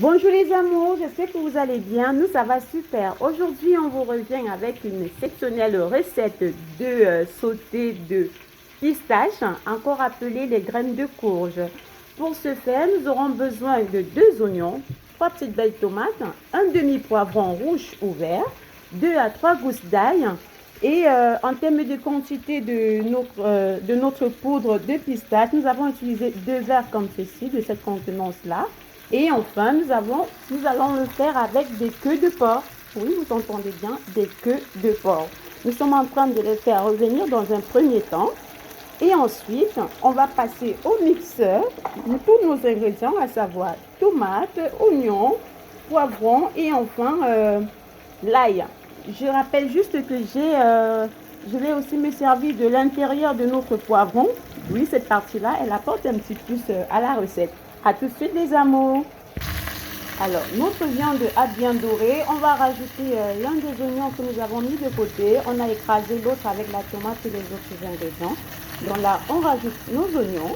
Bonjour les amours, j'espère que vous allez bien. Nous, ça va super. Aujourd'hui, on vous revient avec une exceptionnelle recette de sauté de pistache, encore appelée les graines de courge. Pour ce faire, nous aurons besoin de 2 oignons, 3 petites belles tomates, un demi-poivron rouge ou vert, 2 à 3 gousses d'ail. Et en termes de quantité de notre poudre de pistache, nous avons utilisé 2 verres comme ceci, de cette contenance-là. Et enfin, nous allons le faire avec des queues de porc. Oui, vous entendez bien, des queues de porc. Nous sommes en train de les faire revenir dans un premier temps. Et ensuite, on va passer au mixeur tous nos ingrédients, à savoir tomates, oignons, poivrons et enfin l'ail. Je rappelle juste que je vais aussi me servir de l'intérieur de notre poivron. Oui, cette partie-là, elle apporte un petit plus à la recette. À tout de suite les amours. Alors, notre viande a bien doré. On va rajouter l'un des oignons que nous avons mis de côté. On a écrasé l'autre avec la tomate et les autres ingrédients. Donc là, on rajoute nos oignons.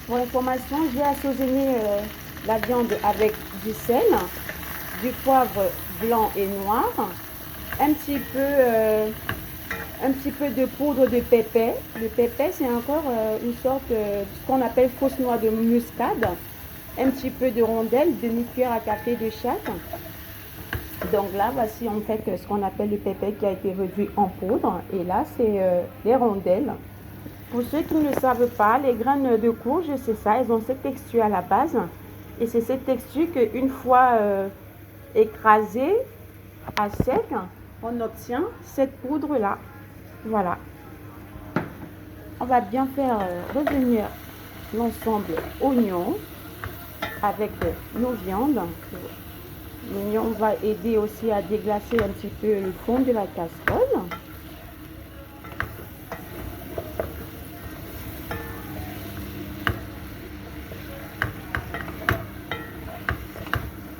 Pour information, j'ai assaisonné la viande avec du sel, du poivre blanc et noir, un petit peu de poudre de pépé. Le pépé, c'est encore une sorte de ce qu'on appelle fausse noix de muscade. Un petit peu de rondelles, demi-cuillère à café de chaque. Donc là, voici en fait ce qu'on appelle le pépé qui a été réduit en poudre. Et là, c'est les rondelles. Pour ceux qui ne savent pas, les graines de courge, c'est ça, elles ont cette texture à la base. Et c'est cette texture qu'une fois écrasée à sec, on obtient cette poudre-là. Voilà. On va bien faire revenir l'ensemble oignon avec nos viandes. L'oignon va aider aussi à déglacer un petit peu le fond de la casserole.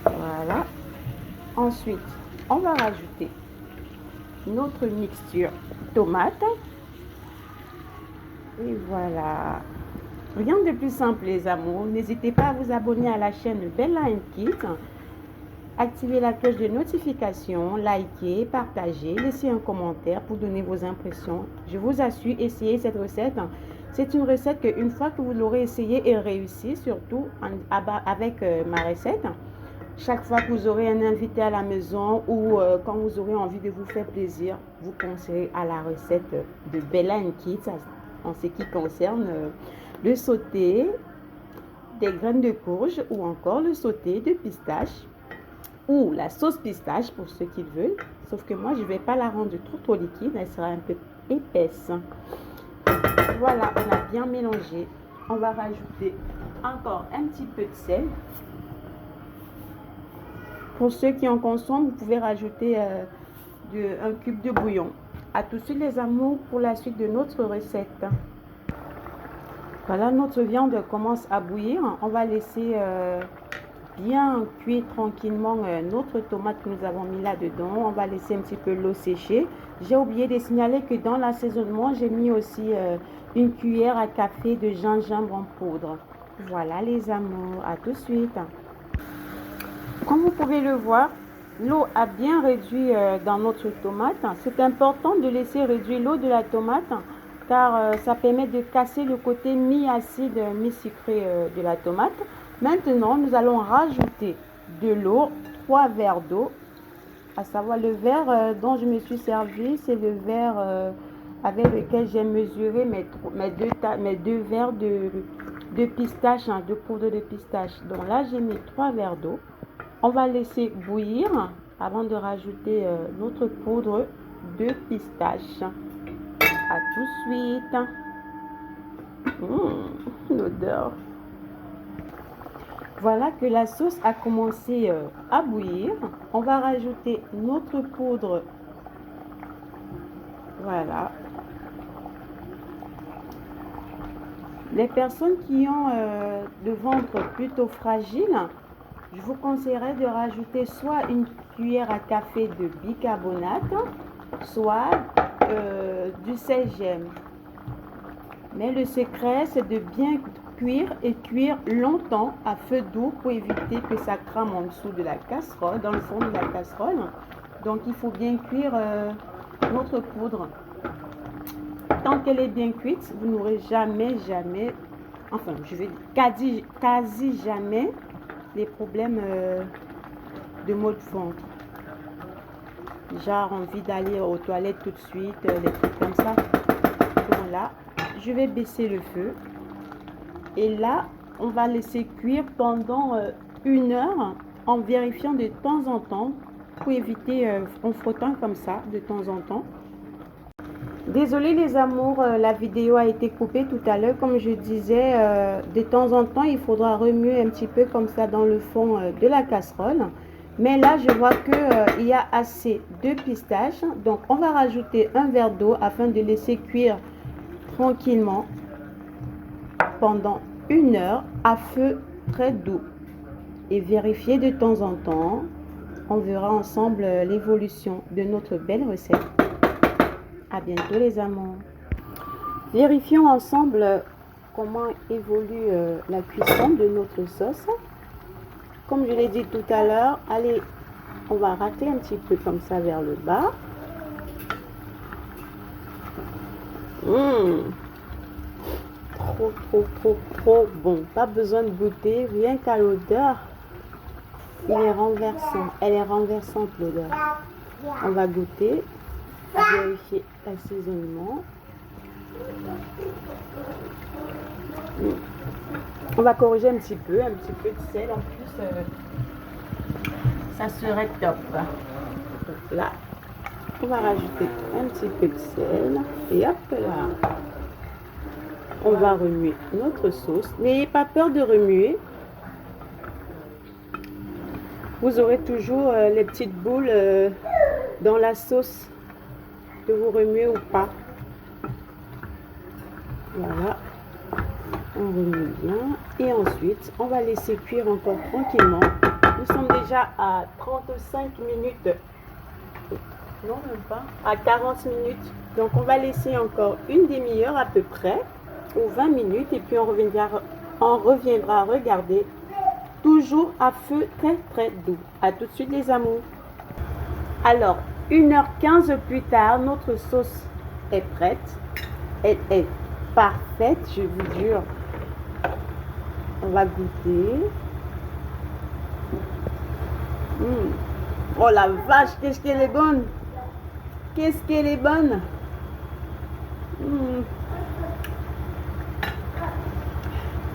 Voilà. Ensuite, on va rajouter notre mixture tomate. Et voilà. Rien de plus simple les amours. N'hésitez pas à vous abonner à la chaîne Bella Kit. Activez la cloche de notification, likez, partagez, laissez un commentaire pour donner vos impressions. Je vous assure, essayez cette recette. C'est une recette qu'une fois que vous l'aurez essayée et réussi, surtout avec ma recette, chaque fois que vous aurez un invité à la maison ou quand vous aurez envie de vous faire plaisir, vous pensez à la recette de Bella Kids en ce qui concerne le sauté des graines de courge ou encore le sauté de pistache ou la sauce pistache pour ceux qui veulent. Sauf que moi, je ne vais pas la rendre trop liquide, elle sera un peu épaisse. Voilà, on a bien mélangé. On va rajouter encore un petit peu de sel. Pour ceux qui en consomment, vous pouvez rajouter un cube de bouillon. À tout de suite les amours pour la suite de notre recette. Voilà, notre viande commence à bouillir. On va laisser bien cuire tranquillement notre tomate que nous avons mis là-dedans. On va laisser un petit peu l'eau sécher. J'ai oublié de signaler que dans l'assaisonnement, j'ai mis aussi une cuillère à café de gingembre en poudre. Voilà les amours, à tout de suite. Comme vous pouvez le voir, l'eau a bien réduit dans notre tomate. C'est important de laisser réduire l'eau de la tomate car ça permet de casser le côté mi-acide, mi-sucré de la tomate. Maintenant, nous allons rajouter de l'eau, 3 verres d'eau, à savoir le verre dont je me suis servi, c'est le verre avec lequel j'ai mesuré mes deux verres de pistache, de poudre de pistache. Donc là, j'ai mis 3 verres d'eau. On va laisser bouillir avant de rajouter notre poudre de pistache. À tout de suite. L'odeur. Voilà que la sauce a commencé à bouillir. On va rajouter notre poudre. Voilà. Les personnes qui ont le ventre plutôt fragile, je vous conseillerais de rajouter soit une cuillère à café de bicarbonate, soit du sel gemme. Mais le secret, c'est de bien cuire et cuire longtemps à feu doux pour éviter que ça crame en dessous de la casserole, dans le fond de la casserole. Donc il faut bien cuire notre poudre. Tant qu'elle est bien cuite, vous n'aurez jamais, enfin je vais dire quasi jamais des problèmes de maux de ventre. Genre envie d'aller aux toilettes tout de suite, des trucs comme ça. Donc là, je vais baisser le feu. Et là, on va laisser cuire pendant 1 heure en vérifiant de temps en temps pour éviter en frottant comme ça de temps en temps. Désolée les amours, la vidéo a été coupée tout à l'heure. Comme je disais, de temps en temps, il faudra remuer un petit peu comme ça dans le fond de la casserole. Mais là, je vois qu'il y a assez de pistaches. Donc, on va rajouter un verre d'eau afin de laisser cuire tranquillement pendant 1 heure à feu très doux. Et vérifier de temps en temps. On verra ensemble l'évolution de notre belle recette. À bientôt les amours. Vérifions ensemble comment évolue la cuisson de notre sauce. Comme je l'ai dit tout à l'heure, allez, on va râter un petit peu comme ça vers le bas. Trop bon. Pas besoin de goûter, rien qu'à l'odeur. Il est renversant. Elle est renversante l'odeur. On va goûter. Vérifier l'assaisonnement. On va corriger un petit peu de sel en plus, ça serait top. Donc là, on va rajouter un petit peu de sel et hop là, on va remuer notre sauce. N'ayez pas peur de remuer. Vous aurez toujours les petites boules dans la sauce, que vous remuez ou pas. Voilà, on remue bien et ensuite on va laisser cuire encore tranquillement. Nous sommes déjà à 35 minutes, non même pas, à 40 minutes. Donc on va laisser encore une demi-heure à peu près, ou 20 minutes, et puis on reviendra regarder, toujours à feu très doux. À tout de suite les amours. Alors 1h15 plus tard, notre sauce est prête. Elle est parfaite, je vous jure. On va goûter. Oh la vache, qu'est-ce qu'elle est bonne! Qu'est-ce qu'elle est bonne!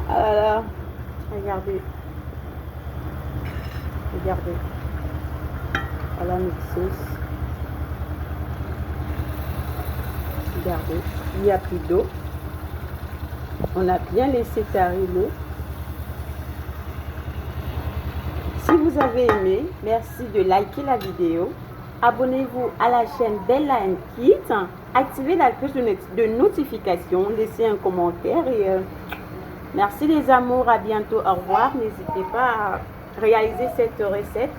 Ah là là, regardez. Regardez. Voilà notre sauce. Regardez, il n'y a plus d'eau. On a bien laissé tarir l'eau. Si vous avez aimé, merci de liker la vidéo. Abonnez-vous à la chaîne Bella & Kit. Activez la cloche de notification. Laissez un commentaire. Et merci les amours. À bientôt. Au revoir. N'hésitez pas à réaliser cette recette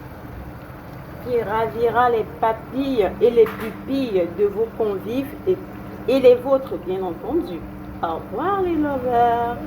qui ravira les papilles et les pupilles de vos convives et les vôtres, bien entendu. Au revoir les lovers.